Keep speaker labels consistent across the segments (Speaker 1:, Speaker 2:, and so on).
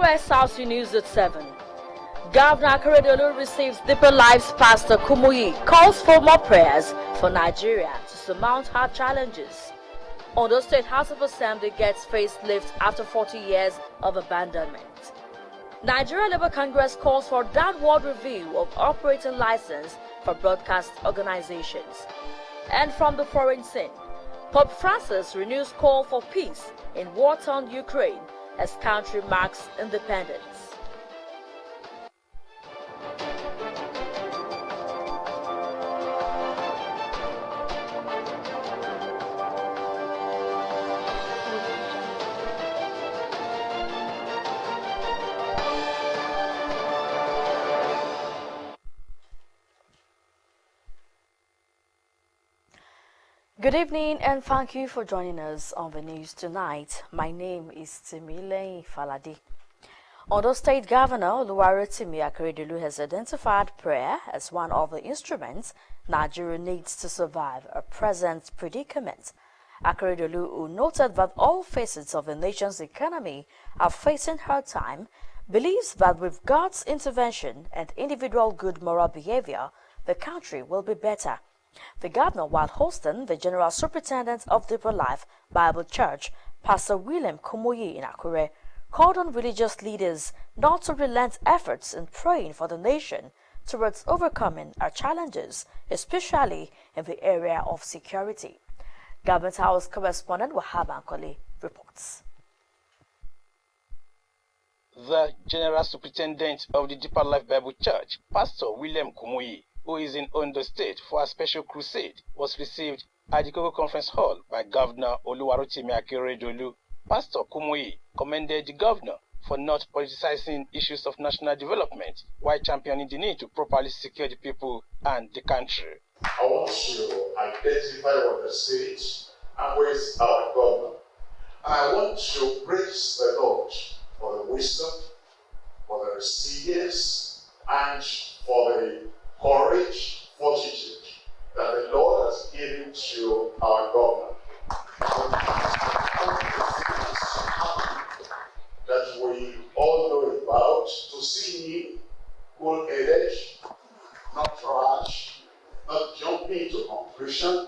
Speaker 1: OSRC News at 7. Governor Akeredolu receives Deeper Life's Pastor Kumuyi, calls for more prayers for Nigeria to surmount hard challenges. Ondo State House of Assembly gets facelift after 40 years of abandonment. Nigeria Labour Congress calls for downward review of operating license for broadcast organizations. And from the foreign scene, Pope Francis renews call for peace in war-torn Ukraine as country marks independence. Good evening and thank you for joining us on the news tonight. My name is Timile Faladi. Ondo State Governor Oluwarotimi Akeredolu has identified prayer as one of the instruments Nigeria needs to survive a present predicament. Akeredolu, who noted that all facets of the nation's economy are facing hard time, believes that with God's intervention and individual good moral behavior, the country will be better. The governor, while hosting the General Superintendent of Deeper Life Bible Church, Pastor William Kumuyi in Akure, called on religious leaders not to relent efforts in praying for the nation towards overcoming our challenges, especially in the area of security. Government House correspondent Wahab Ankole reports.
Speaker 2: The General Superintendent of the Deeper Life Bible Church, Pastor William Kumuyi, who is in Ondo State for a special crusade, was received at the Koko Conference Hall by Governor Oluwarotimi Akeredolu. Pastor Kumuyi commended the governor for not politicizing issues of national development while championing the need to properly secure the people and the country.
Speaker 3: I want to identify what the state and where is our governor. I want to praise the Lord for the wisdom, for the resilience, and for the courage, fortitude that the Lord has given to our government. That we all know about, to see him cool-headed, not rash, not jumping into conclusion,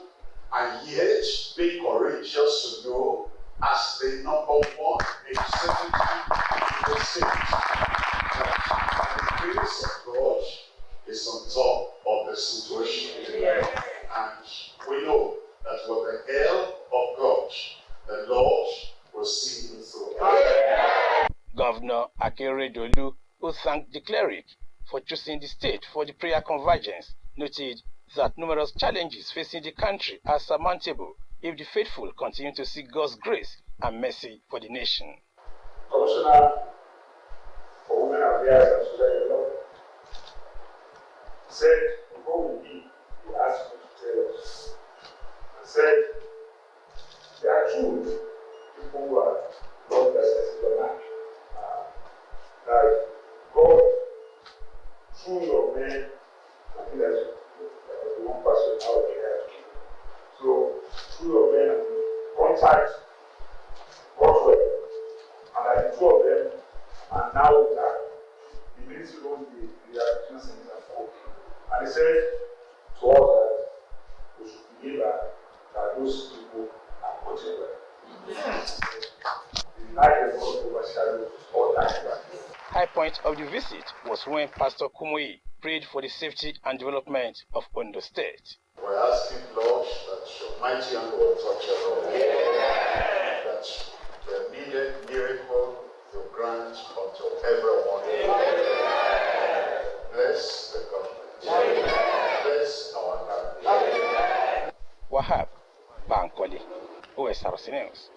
Speaker 3: and yet be courageous to know as the number one executive in the state that the grace of God is on top of the situation. And we know that with the help of God, the Lord will see you through.
Speaker 2: Governor Akeredolu, who thanked the cleric for choosing the state for the prayer convergence, noted that numerous challenges facing the country are surmountable if the faithful continue to seek God's grace and mercy for the nation.
Speaker 4: Commissioner for Women Affairs and Social Development said, before we leave, he asked me to tell us, and said, there are two people who are not blessed in the land. That God, through your men, I think that's the one person out there. So, through your men, contact God's way. And like the two of them are now that the ministry don't be the actions in the folk. And he said to us that we should believe that those people are putting well. The light is not overshadowed all that.
Speaker 2: High point of the visit was when Pastor Kumuyi prayed for the safety and development of Ondo State.
Speaker 3: We're asking, Lord, that your mighty hand will touch us all. That the needed miracle you grant unto everyone. Bless the government. Bless our land.
Speaker 2: Wahab Bankole, OSRC News.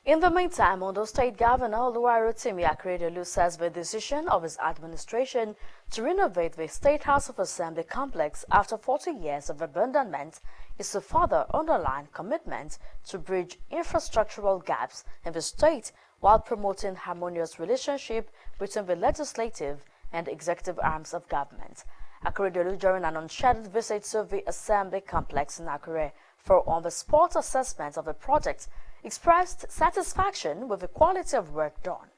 Speaker 1: In the meantime, Ondo State Governor Oluwarotimi Akeredolu says the decision of his administration to renovate the State House of Assembly complex after 40 years of abandonment is a further underlying commitment to bridge infrastructural gaps in the state while promoting harmonious relationship between the legislative and executive arms of government. Akeredolu, during an unscheduled visit to the Assembly complex in Akure for on-the-spot assessment of the project, expressed satisfaction with the quality of work done.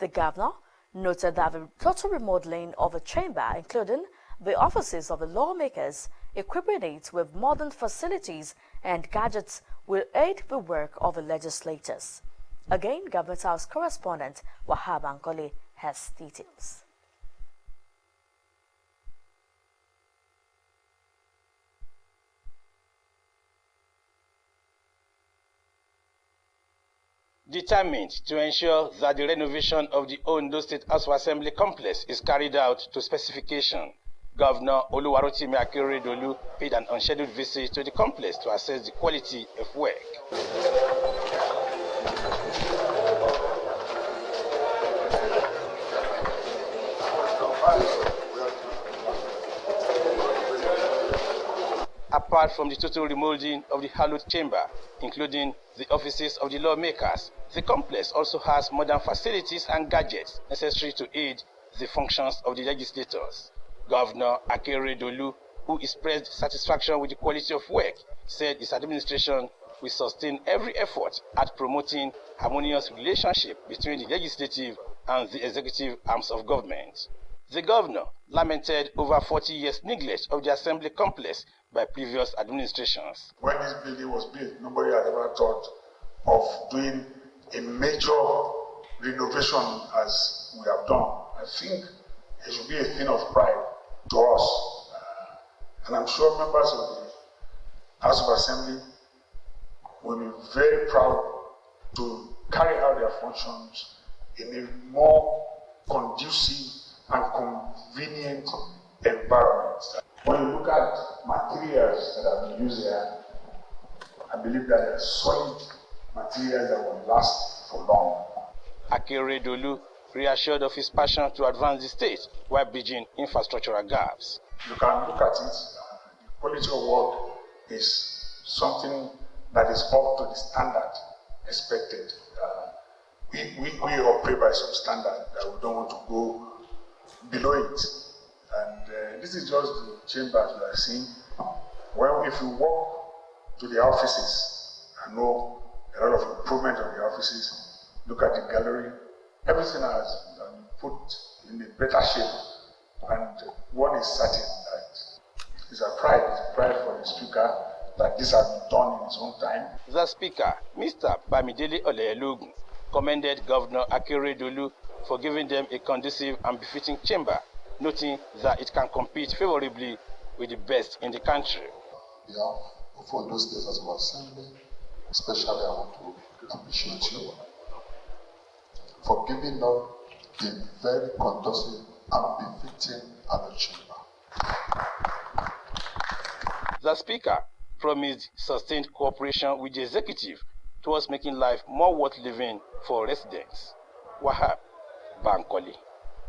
Speaker 1: The governor noted that the total remodeling of the chamber, including the offices of the lawmakers, equipping it with modern facilities and gadgets, will aid the work of the legislators. Again, Government House correspondent Wahab Ankole has details.
Speaker 2: Determined to ensure that the renovation of the Ondo State House of Assembly complex is carried out to specification, Governor Oluwarotimi Akeredolu paid an unscheduled visit to the complex to assess the quality of work. Apart from the total remodeling of the hallowed chamber, including the offices of the lawmakers, the complex also has modern facilities and gadgets necessary to aid the functions of the legislators. Governor Akeredolu, who expressed satisfaction with the quality of work, said his administration will sustain every effort at promoting harmonious relationship between the legislative and the executive arms of government. The governor lamented over 40 years neglect of the assembly complex by previous administrations.
Speaker 4: When this building was built, nobody had ever thought of doing a major renovation as we have done. I think it should be a thing of pride to us. And I'm sure members of the House of Assembly will be very proud to carry out their functions in a more conducive and convenient environment. When you look at materials that have been used here, I believe that they are solid materials that will last for long.
Speaker 2: Akeredolu reassured of his passion to advance the state while bridging infrastructural gaps.
Speaker 4: You can look at it, the quality of work is something that is up to the standard expected. We operate by some standard that we don't want to go below it. And this is just the chambers we are seeing. Well, if you walk to the offices, I know a lot of improvement on the offices. Look at the gallery. Everything has been put in a better shape. And one is certain that it's a pride for the speaker that this has been done in his own time.
Speaker 2: The speaker, Mr. Bamidele Oleyelogun, commended Governor Akeredolu for giving them a conducive and befitting chamber, noting that it can compete favorably with the best in the country.
Speaker 5: On behalf of all those State House of Assembly, especially I want to appreciate you for giving us a very conducive and befitting other chamber.
Speaker 2: The speaker promised sustained cooperation with the executive towards making life more worth living for residents. Wahab Bankole,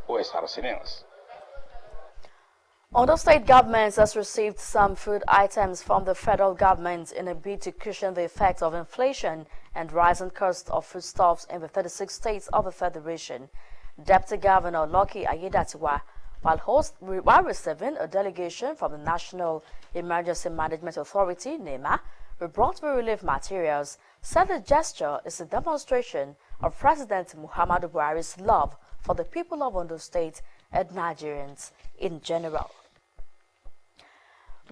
Speaker 2: Osrc News.
Speaker 1: Ondo State government has received some food items from the federal government in a bid to cushion the effects of inflation and rising cost of foodstuffs in the 36 states of the Federation. Deputy Governor Lucky Ayedatiwa, while receiving a delegation from the National Emergency Management Authority, NEMA, who brought the relief materials, said the gesture is a demonstration of President Muhammadu Buhari's love for the people of Ondo State and Nigerians in general.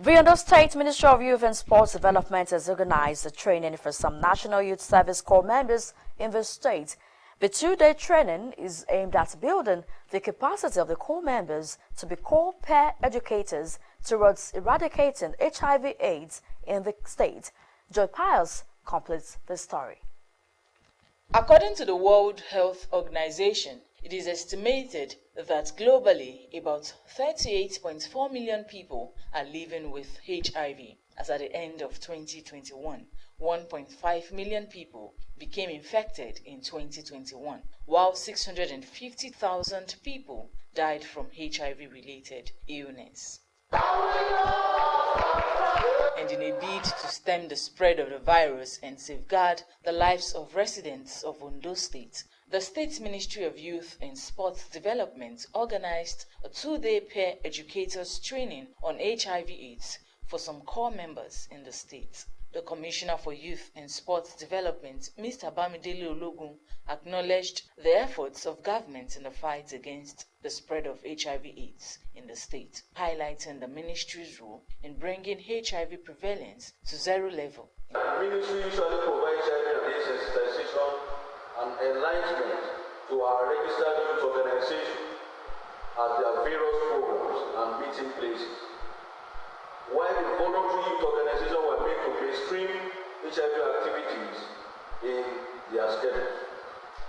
Speaker 1: The Ondo State Ministry of Youth and Sports Development has organized a training for some National Youth Service Corps members in the state. The two-day training is aimed at building the capacity of the Corps members to be Corps peer educators towards eradicating HIV/AIDS in the state. Joy Pius completes the story.
Speaker 6: According to the World Health Organization, it is estimated that globally about 38.4 million people are living with HIV. As at the end of 2021, 1.5 million people became infected in 2021, while 650,000 people died from HIV-related illness. And in a bid to stem the spread of the virus and safeguard the lives of residents of Ondo State, the State Ministry of Youth and Sports Development organized a two-day peer educators training on HIV/AIDS for some core members in the state. The Commissioner for Youth and Sports Development, Mr. Bamidele Ologun, acknowledged the efforts of government in the fight against the spread of HIV/AIDS in the state, highlighting the ministry's role in bringing HIV prevalence to zero level.
Speaker 7: The ministry usually provides HIV and AIDS sensitization and enlightenment to our registered youth organizations at their various programs and meeting places. While the voluntary youth organizations were made to mainstream HIV activities in their schedule.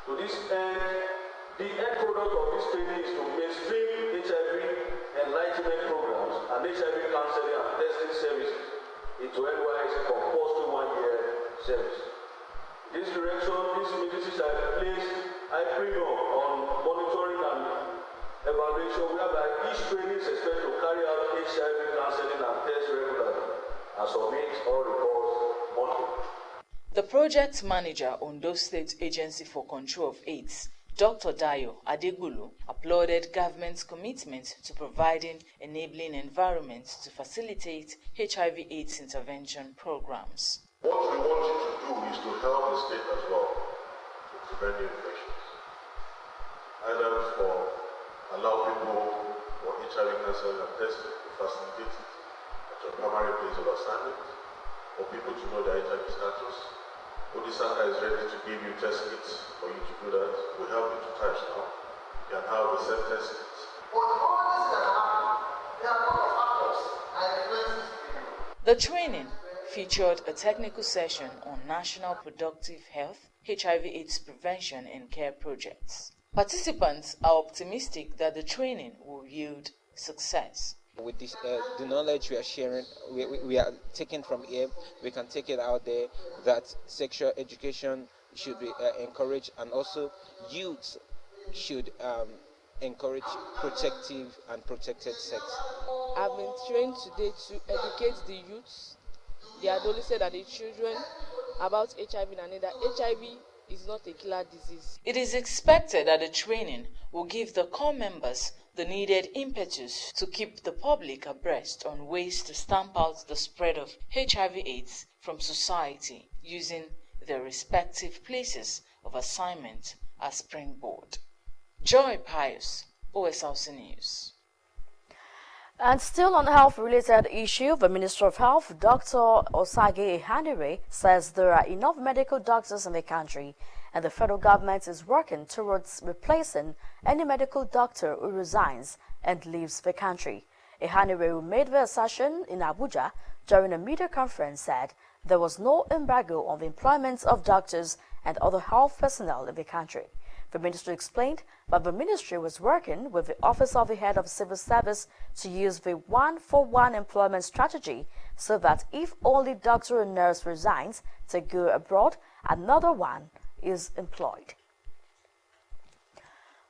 Speaker 7: To this end, the end product of this training is to mainstream HIV enlightenment programs and HIV counseling and testing services into NYSC compulsory one-year service. In this direction, these ministries have placed high premium on monitoring and evaluation, whereby each training is expected to carry out HIV counseling and tests regularly and submit all reports monthly.
Speaker 6: The project manager, Ondo State Agency for Control of AIDS, Dr. Dayo Adegulu, applauded government's commitment to providing enabling environments to facilitate HIV/AIDS intervention programs.
Speaker 8: What we want you to do is to help the state as well to prevent infections. Either for allow people for HIV counseling and testing to facilitate it at your primary place of assignment, for people to know their HIV status. Odisaka is ready to give you test kits for you to do that. We help you to type now. You can have the same test kits.
Speaker 6: The training featured a technical session on national productive health, HIV/AIDS prevention and care projects. Participants are optimistic that the training will yield success.
Speaker 9: With this, the knowledge we are sharing, we are taking from here, we can take it out there, that sexual education should be encouraged, and also youth should encourage protective and protected sex.
Speaker 10: I've been trained today to educate the youths, the adolescents and the children about HIV and that HIV is not a killer disease.
Speaker 6: It is expected that the training will give the core members the needed impetus to keep the public abreast on ways to stamp out the spread of HIV/AIDS from society using their respective places of assignment as springboard. Joy Pius, OSRC News.
Speaker 1: And still on health-related issue, the Minister of Health, Dr. Osage Ehanire, says there are enough medical doctors in the country and the federal government is working towards replacing any medical doctor who resigns and leaves the country. Ehanire, who made the assertion in Abuja during a media conference, said there was no embargo on the employment of doctors and other health personnel in the country. The minister explained that the ministry was working with the Office of the Head of Civil Service to use the one-for-one employment strategy so that if only doctor or nurse resigns to go abroad, another one is employed.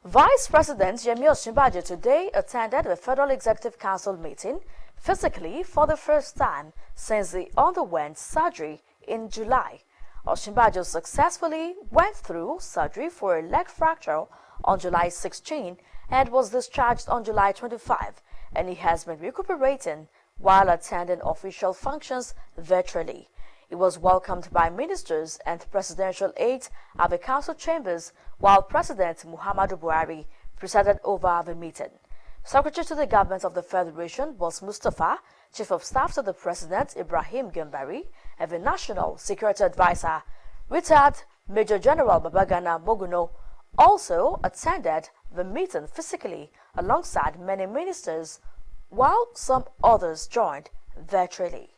Speaker 1: Vice President Yemi Osinbajo today attended the Federal Executive Council meeting physically for the first time since he underwent surgery in July. Osinbajo successfully went through surgery for a leg fracture on July 16 and was discharged on July 25, and he has been recuperating while attending official functions virtually. He was welcomed by ministers and presidential aides at the council chambers, while President Muhammadu Buhari presided over the meeting. Secretary to the Government of the Federation was Mustafa, Chief of Staff to the President Ibrahim Gambari, and the National Security Advisor, retired Major General Babagana Moguno, also attended the meeting physically alongside many ministers, while some others joined virtually.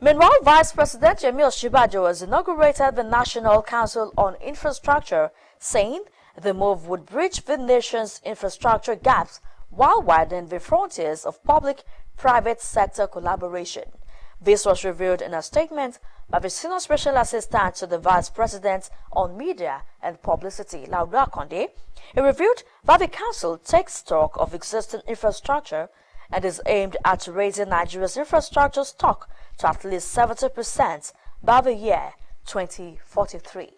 Speaker 1: Meanwhile, Vice President Yemi Osinbajo has inaugurated the National Council on Infrastructure, saying the move would bridge the nation's infrastructure gaps while widening the frontiers of public-private sector collaboration. This was revealed in a statement by the Senior Special Assistant to the Vice President on Media and Publicity, Laura Konde. He revealed that the Council takes stock of existing infrastructure and is aimed at raising Nigeria's infrastructure stock to at least 70% by the year 2043.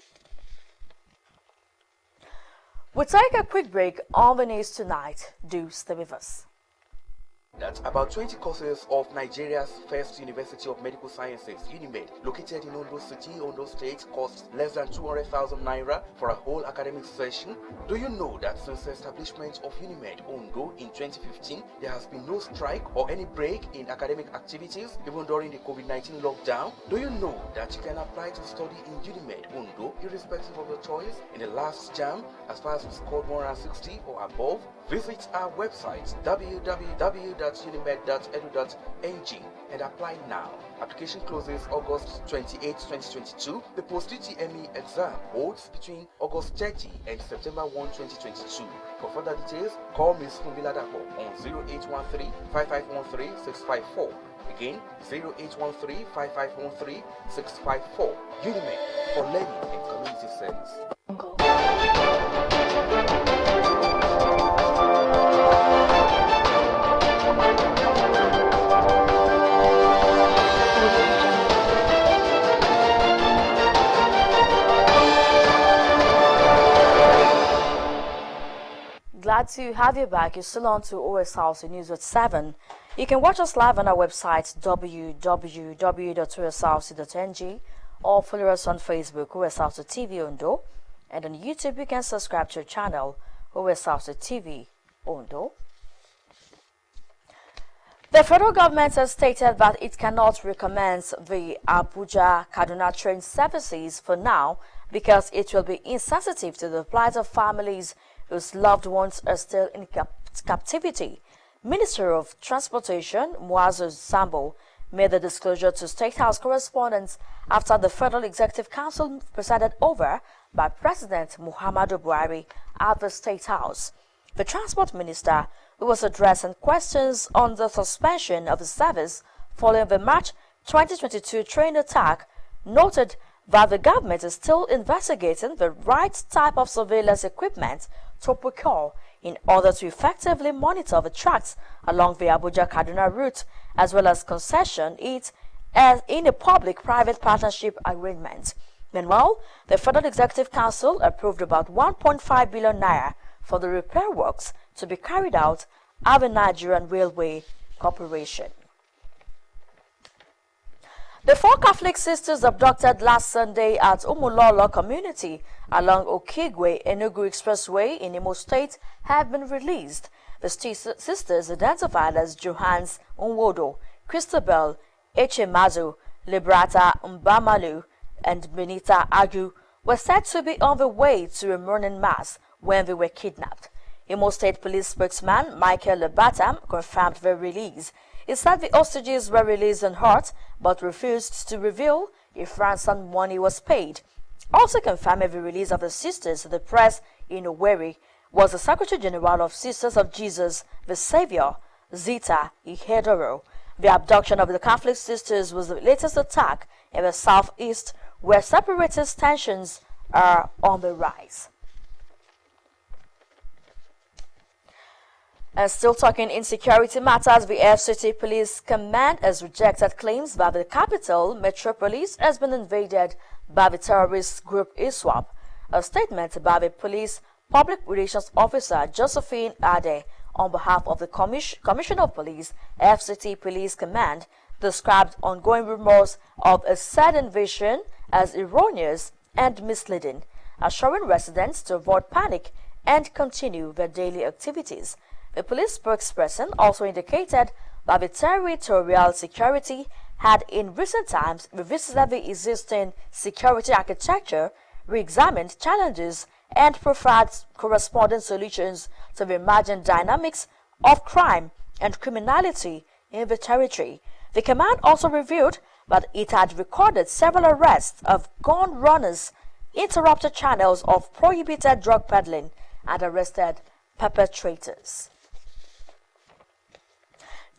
Speaker 1: We'll take a quick break on the news tonight. Do stay with us.
Speaker 11: that about 20 courses of Nigeria's first University of Medical Sciences, UNIMED, located in Ondo City, Ondo State, costs less than 200,000 naira for a whole academic session? Do you know that since the establishment of UNIMED Ondo in 2015, there has been no strike or any break in academic activities, even during the COVID-19 lockdown? Do you know that you can apply to study in UNIMED Ondo irrespective of your choice in the last JAM as far as you scored 160 or above? Visit our website www.unimed.edu.ng and apply now. Application closes August 28, 2022. The post-UTME exam holds between August 30 and September 1, 2022. For further details, call Ms. Funbiladapo on 0813-5513-654. Again, 0813-5513-654. UNIMED, for learning and community service.
Speaker 1: Glad to have you back. You're still on to Osrc News at 7. You can watch us live on our website www.osrc.ng or follow us on Facebook, Osrc TV Ondo, and on YouTube you can subscribe to our channel, Osrc TV Ondo. The federal government has stated that it cannot recommence the Abuja-Kaduna train services for now because it will be insensitive to the plight of families whose loved ones are still in captivity. Minister of Transportation Muazu Sambo made the disclosure to State House correspondents after the Federal Executive Council presided over by President Muhammadu Buhari at the State House. The Transport Minister, who was addressing questions on the suspension of the service following the March 2022 train attack, noted that the government is still investigating the right type of surveillance equipment to procure in order to effectively monitor the tracks along the Abuja-Kaduna route, as well as concession it as in a public-private partnership arrangement. Meanwhile, the Federal Executive Council approved about 1.5 billion naira for the repair works to be carried out at the Nigerian Railway Corporation. The 4 Catholic sisters abducted last Sunday at Umulolo community along Okigwe-Enugu Expressway in Imo State have been released. The sisters, identified as Johans Nwodo, Christabel Echemazu, Liberata Mbamalu, and Benita Agu, were said to be on the way to a morning mass when they were kidnapped. Imo State Police spokesman Michael Lebatam confirmed the release. He said the hostages were released unhurt but refused to reveal if ransom money was paid. Also confirming the release of the sisters to the press in Owerri was the Secretary General of Sisters of Jesus the Savior, Zita Ihedoro. The abduction of the Catholic sisters was the latest attack in the southeast, where separatist tensions are on the rise. And still talking insecurity matters, the FCT Police Command has rejected claims that the capital metropolis has been invaded by the terrorist group ISWAP. A statement by the police public relations officer Josephine Ade on behalf of the Commissioner of Police, FCT Police Command, described ongoing rumors of a said invasion as erroneous and misleading, assuring residents to avoid panic and continue their daily activities. The police spokesperson also indicated that the territorial security had in recent times revisited the existing security architecture, re-examined challenges, and provided corresponding solutions to the emerging dynamics of crime and criminality in the territory. The command also revealed that it had recorded several arrests of gun runners, interrupted channels of prohibited drug peddling, and arrested perpetrators.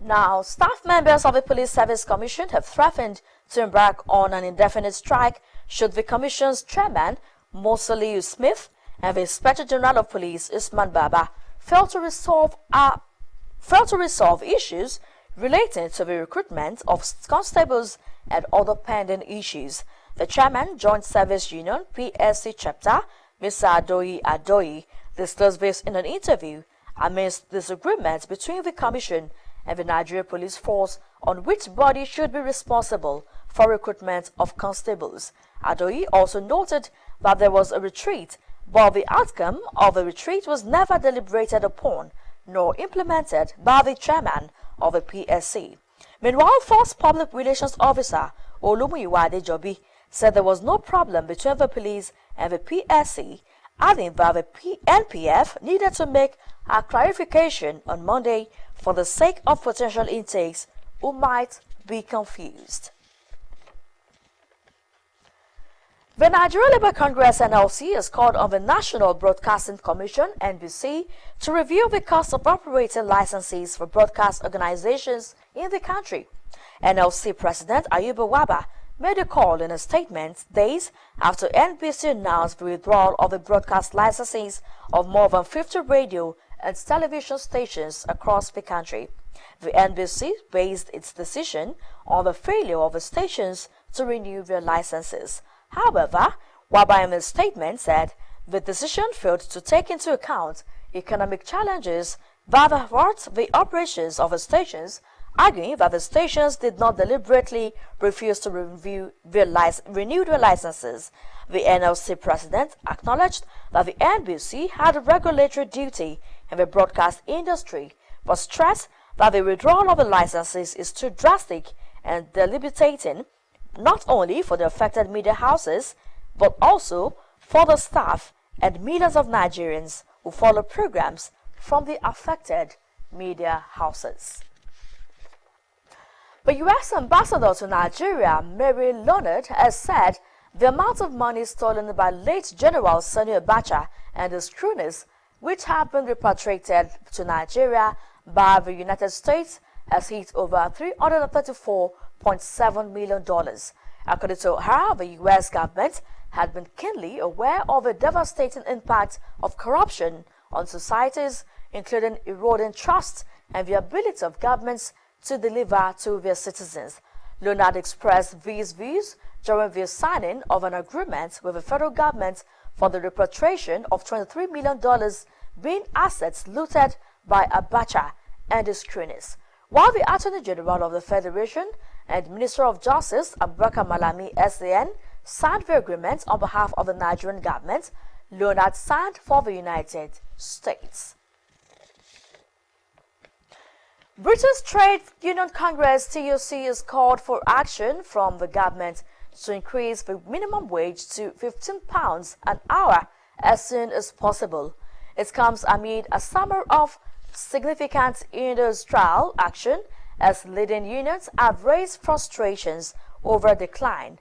Speaker 1: Now, staff members of the Police Service Commission have threatened to embark on an indefinite strike should the Commission's chairman, Mosaliu Smith, and the Inspector General of Police, Usman Baba, fail to resolve issues relating to the recruitment of constables and other pending issues. The chairman, Joint Service Union, PSC Chapter, Mr. Adoyi, disclosed this in an interview amidst disagreements between the Commission and the Nigeria Police Force on which body should be responsible for recruitment of constables. Adoyi also noted that there was a retreat, but the outcome of the retreat was never deliberated upon nor implemented by the chairman of the PSC. Meanwhile, Force Public Relations Officer Olumuyiwa Adejobi said there was no problem between the police and the PSC, adding that the NPF needed to make a clarification on Monday for the sake of potential intakes who might be confused. The Nigeria Labour Congress NLC has called on the National Broadcasting Commission (NBC) to review the cost of operating licenses for broadcast organizations in the country. NLC President Ayuba Waba made a call in a statement days after NBC announced the withdrawal of the broadcast licenses of more than 50 radio and television stations across the country. The NBC based its decision on the failure of the stations to renew their licenses. However, Waba in his statement said the decision failed to take into account economic challenges that hurt the operations of the stations, arguing that the stations did not deliberately refuse to renew their licenses. The NLC president acknowledged that the NBC had a regulatory duty in the broadcast industry, but stressed that the withdrawal of the licenses is too drastic and debilitating, not only for the affected media houses, but also for the staff and millions of Nigerians who follow programs from the affected media houses. The U.S. ambassador to Nigeria, Mary Leonard, has said the amount of money stolen by late General Sani Abacha and his cronies, which have been repatriated to Nigeria by the United States, has hit over $334.7 million. According to her, the U.S. government had been keenly aware of the devastating impact of corruption on societies, including eroding trust and the ability of governments to deliver to their citizens. Leonard expressed these views during the signing of an agreement with the federal government for the repatriation of $23 million being assets looted by Abacha and his cronies. While the Attorney General of the Federation and Minister of Justice, Abubakar Malami SAN, signed the agreement on behalf of the Nigerian government, Leonard signed for the United States. Britain's Trade Union Congress TUC has called for action from the government to increase the minimum wage to £15 an hour as soon as possible. It comes amid a summer of significant industrial action as leading unions have raised frustrations over decline.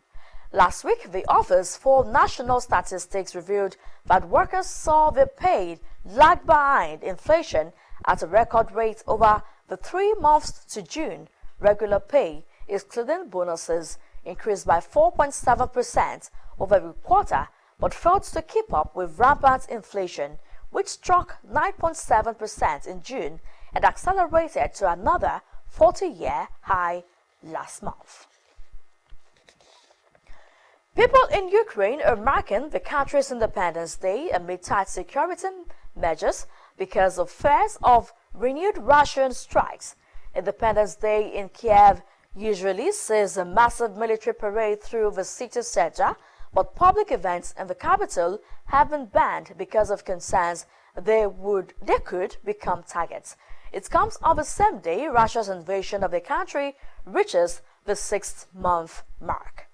Speaker 1: Last week, the Office for National Statistics revealed that workers saw their pay lag behind inflation at a record rate over the 3 months to June. Regular pay, excluding bonuses, increased by 4.7% over the quarter, but failed to keep up with rampant inflation, which struck 9.7% in June and accelerated to another 40-year high last month. People in Ukraine are marking the country's Independence Day amid tight security measures because of fears of renewed Russian strikes. Independence Day in Kiev usually sees a massive military parade through the city center, but public events in the capital have been banned because of concerns they could become targets. It comes on the same day Russia's invasion of the country reaches the 6th-month mark.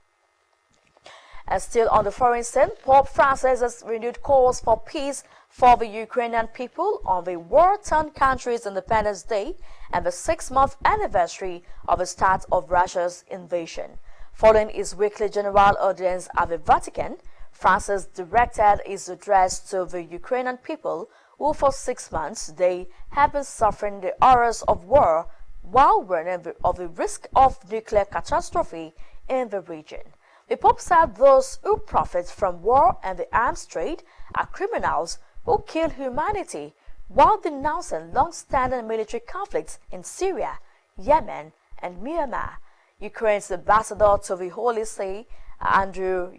Speaker 1: And still on the foreign scene, Pope Francis has renewed calls for peace for the Ukrainian people on the war-torn country's Independence Day and the 6th-month anniversary of the start of Russia's invasion. Following his weekly general audience at the Vatican, Francis directed his address to the Ukrainian people who for 6 months they have been suffering the horrors of war while warning of the risk of nuclear catastrophe in the region. The Pope said those who profit from war and the arms trade are criminals who kill humanity, while denouncing long-standing military conflicts in Syria, Yemen, and Myanmar. Ukraine's ambassador to the Holy See, Andrew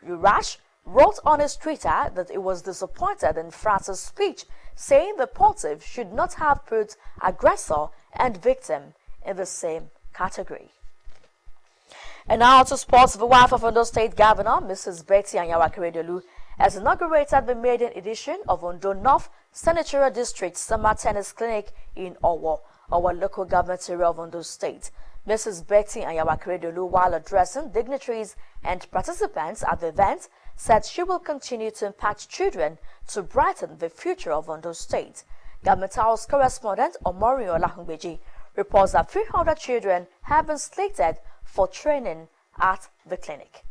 Speaker 1: Urash, wrote on his Twitter that he was disappointed in Francis' speech, saying the pontiff should not have put aggressor and victim in the same category. And now to sports. The wife of Ondo State Governor, Mrs. Betty Anyawa-Akeredolu, has inaugurated the maiden edition of Ondo North Senatorial District Summer Tennis Clinic in Owo, our local government area of Ondo State. Mrs. Betty Anyawa-Akeredolu, while addressing dignitaries and participants at the event, said she will continue to impact children to brighten the future of Ondo State. Government House correspondent Omori Olahungbeji reports that 300 children have been slated for training at the clinic.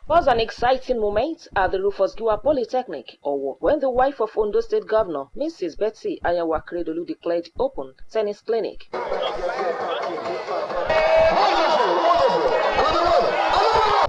Speaker 12: It was an exciting moment at the Rufus Giwa Polytechnic, Owo, when the wife of Ondo State Governor, Mrs. Betty Anyawa-Akeredolu, declared open tennis clinic.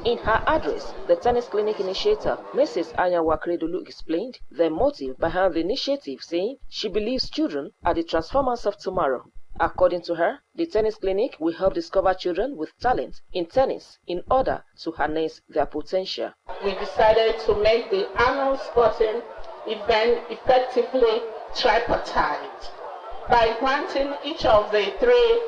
Speaker 12: In her address, the tennis clinic initiator, Mrs. Anyawa-Akeredolu, explained the motive behind the initiative, saying she believes children are the transformers of tomorrow. According to her, the tennis clinic will help discover children with talent in tennis in order to harness their potential.
Speaker 13: We decided to make the annual sporting event effectively tripartite by granting each of the three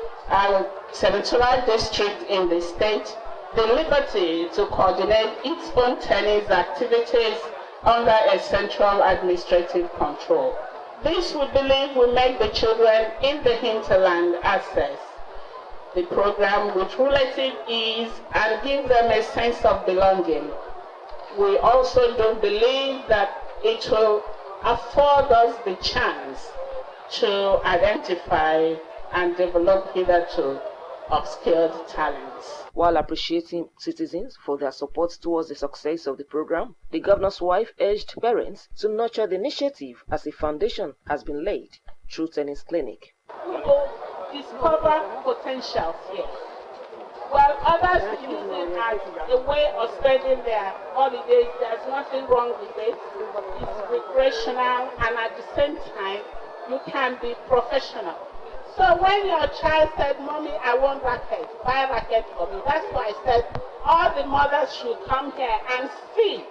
Speaker 13: senatorial districts in the state the liberty to coordinate its own tennis activities under a central administrative control. This, we believe, will make the children in the hinterland access the program with relative ease and give them a sense of belonging. We also do believe that it will afford us the chance to identify and develop hitherto upskilled talents.
Speaker 12: While appreciating citizens for their support towards the success of the program, the governor's wife urged parents to nurture the initiative as a foundation has been laid through tennis clinic.
Speaker 13: People discover potentials here, while others use it as a way of spending their holidays. There's nothing wrong with it. It's recreational, and at the same time, you can be professional. So when your child said, "Mommy, I want racket, buy a racket for me," that's why I said all the mothers should come here and see.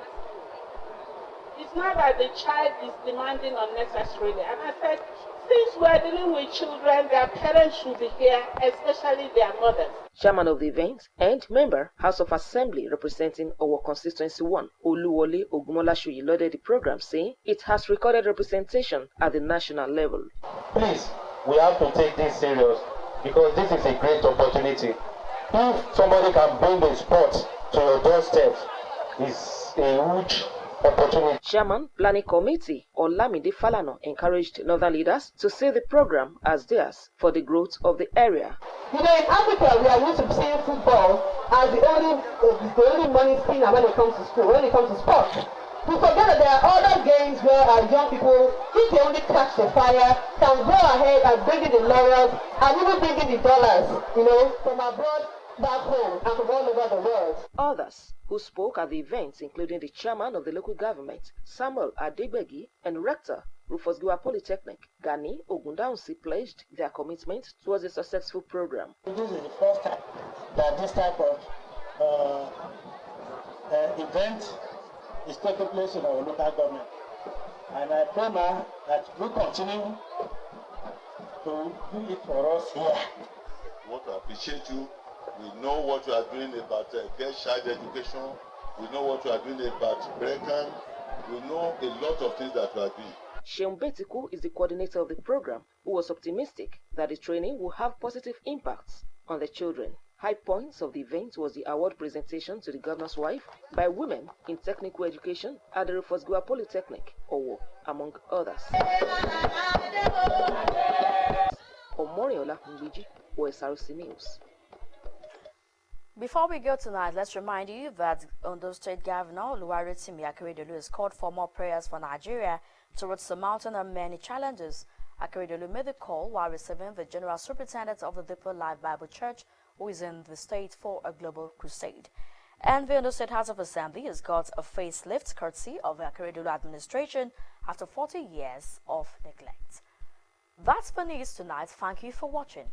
Speaker 13: It's not that the child is demanding unnecessarily. And I said, since we're dealing with children, their parents should be here, especially their mothers.
Speaker 12: Chairman of the event and member, House of Assembly representing our constituency 1, Oluwole Ogunmolashuyi, lauded the program, saying it has recorded representation at the national level.
Speaker 14: Please, we have to take this serious because this is a great opportunity. If somebody can bring the sport to your doorstep, it's a huge opportunity.
Speaker 12: Chairman, Planning Committee Olamide Falana encouraged northern leaders to see the program as theirs for the growth of the area.
Speaker 15: You know, in Africa, we are used to seeing football as the only money spinner when it comes to school, when it comes to sports. We forget that there are other games where our young people, if they only catch the fire, can go ahead and bring in the laurels and even bring in the dollars, you know, from abroad back home and from all over the world.
Speaker 12: Others who spoke at the event, including the chairman of the local government, Samuel Adegbegi, and rector, Rufus Giwa Polytechnic, Gani Ogundaunsi, pledged their commitment towards a successful program.
Speaker 16: This is the first time that this type of event is taking place in our local government. And I pray now that we continue to do it for us here.
Speaker 8: We want to appreciate you. We know what you are doing about girls' child education. We know what you are doing about Brecan. We know a lot of things that you are doing.
Speaker 12: Sheung Betiku is the coordinator of the program, who was optimistic that the training will have positive impacts on the children. High points of the event was the award presentation to the governor's wife by women in technical education at the Rufus Giwa Polytechnic, Owo, among others. Omoriola Mbiji, Osrc News.
Speaker 1: Before we go tonight, let's remind you that Ondo State Governor Oluwarotimi Akeredolu has called for more prayers for Nigeria towards surmounting her many challenges. Akeredolu made the call while receiving the General Superintendent of the Deeper Life Bible Church, who is in the state for a global crusade. And the Ondo State House of Assembly has got a facelift courtesy of the Akeredolu administration after 40 years of neglect. That's the news tonight. Thank you for watching.